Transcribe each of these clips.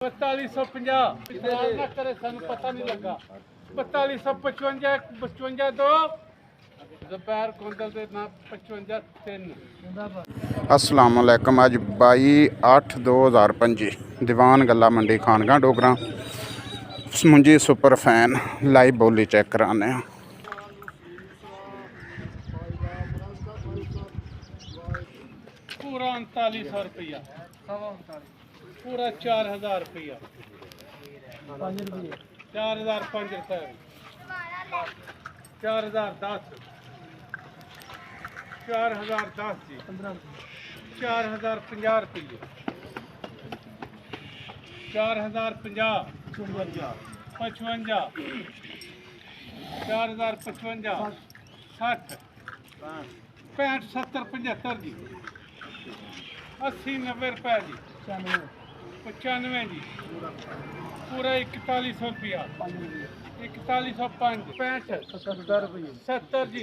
4250 ਨਾ ਕਰੇ ਸਾਨੂੰ ਪਤਾ ਨਹੀਂ ਲੱਗਾ 4255 55 2 ਦੁਪਹਿਰ ਕੁੰਦਲ ਦੇ ਨਾ 55 3 अस्सलाम वालेकुम। अज 22/8/2025 दीवान गल्ला मंडी खानगा डोगरा मुंजी सुपर फैन लाइव बोली चेक कराने। पूरा 3900 रुपया पूरा 4000 रुपया 4005 रुपये 4010 4010 जी 4050 रुपये 4050 55 4055 60 65 70 75 जी 80 90 रुपये जी 95 जी पूरा 4100 रुपया 4105 65 70 रुपये 70 जी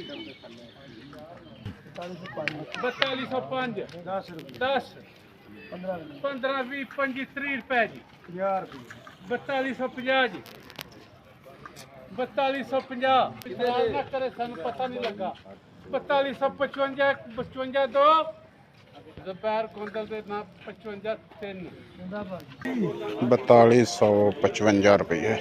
4205 10 10 15 20 25 30 रुपये जी 4250 जी 4250 ना करे सानू पता नहीं लगा 4255 55 2 ਦੁਪਹਿਰ ਕੁੰਦਲ ਦੇ ਨਾ 55 3 4255 रुपये।